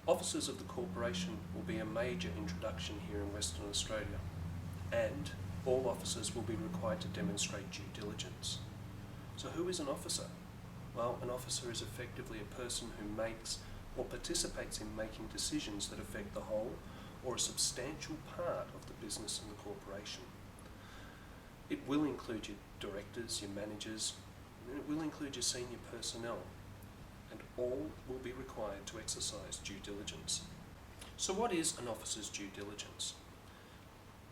Officers of the corporation will be a major introduction here in Western Australia, and all officers will be required to demonstrate due diligence. So who is an officer? Well, an officer is effectively a person who makes or participates in making decisions that affect the whole or a substantial part of the business and the corporation. It will include your directors, your managers, and it will include your senior personnel, and all will be required to exercise due diligence. So what is an officer's due diligence?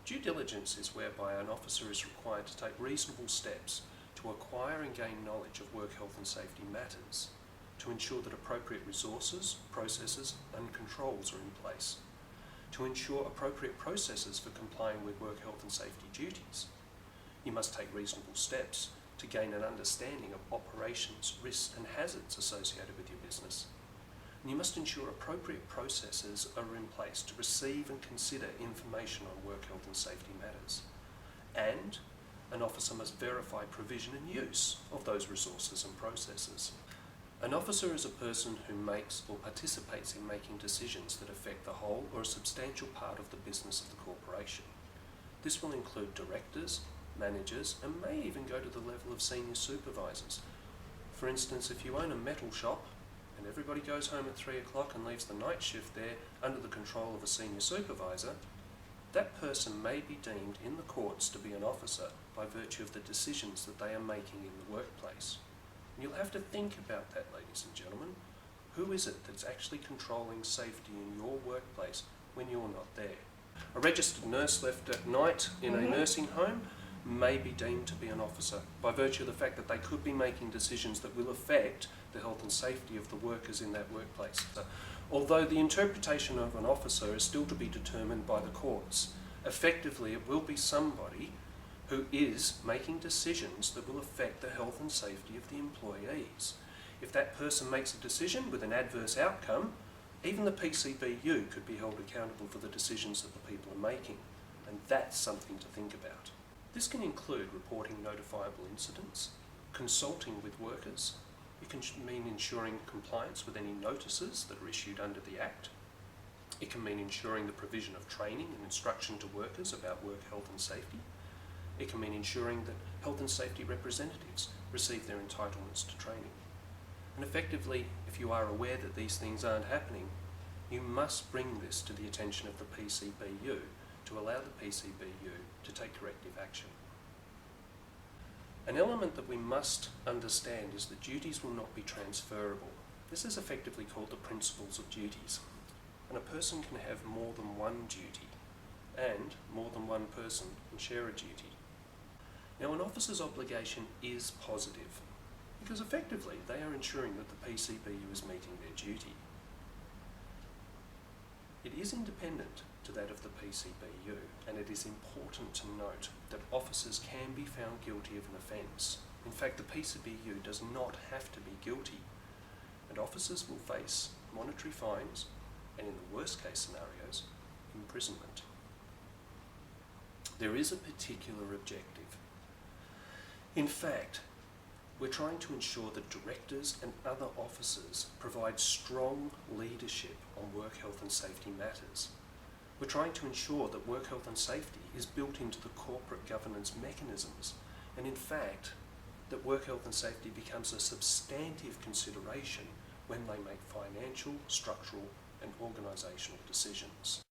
Due diligence is whereby an officer is required to take reasonable steps to acquire and gain knowledge of work health and safety matters, to ensure that appropriate resources, processes and controls are in place, to ensure appropriate processes for complying with work health and safety duties. You must take reasonable steps to gain an understanding of operations, risks and hazards associated with your business. And you must ensure appropriate processes are in place to receive and consider information on work health and safety matters. And an officer must verify provision and use of those resources and processes. An officer is a person who makes or participates in making decisions that affect the whole or a substantial part of the business of the corporation. This will include directors, managers, and may even go to the level of senior supervisors. For instance, if you own a metal shop and everybody goes home at 3 o'clock and leaves the night shift there under the control of a senior supervisor, that person may be deemed in the courts to be an officer by virtue of the decisions that they are making in the workplace. And you'll have to think about that, ladies and gentlemen. Who is it that's actually controlling safety in your workplace when you're not there? A registered nurse left at night in a nursing home may be deemed to be an officer by virtue of the fact that they could be making decisions that will affect the health and safety of the workers in that workplace. So, although the interpretation of an officer is still to be determined by the courts, effectively it will be somebody who is making decisions that will affect the health and safety of the employees. If that person makes a decision with an adverse outcome, even the PCBU could be held accountable for the decisions that the people are making, and that's something to think about. This can include reporting notifiable incidents, consulting with workers. It can mean ensuring compliance with any notices that are issued under the Act. It can mean ensuring the provision of training and instruction to workers about work health and safety. It can mean ensuring that health and safety representatives receive their entitlements to training. And effectively, if you are aware that these things aren't happening, you must bring this to the attention of the PCBU to allow the PCBU to take corrective action. An element that we must understand is that duties will not be transferable. This is effectively called the principles of duties. And a person can have more than one duty, and more than one person can share a duty. Now, an officer's obligation is positive, because effectively they are ensuring that the PCBU is meeting their duty. It is independent to that of the PCBU, and it is important to note that officers can be found guilty of an offence. In fact, the PCBU does not have to be guilty, and officers will face monetary fines and, in the worst case scenarios, imprisonment. There is a particular objective. In fact, we're trying to ensure that directors and other officers provide strong leadership on work health and safety matters. We're trying to ensure that work health and safety is built into the corporate governance mechanisms, and in fact, that work health and safety becomes a substantive consideration when they make financial, structural and organisational decisions.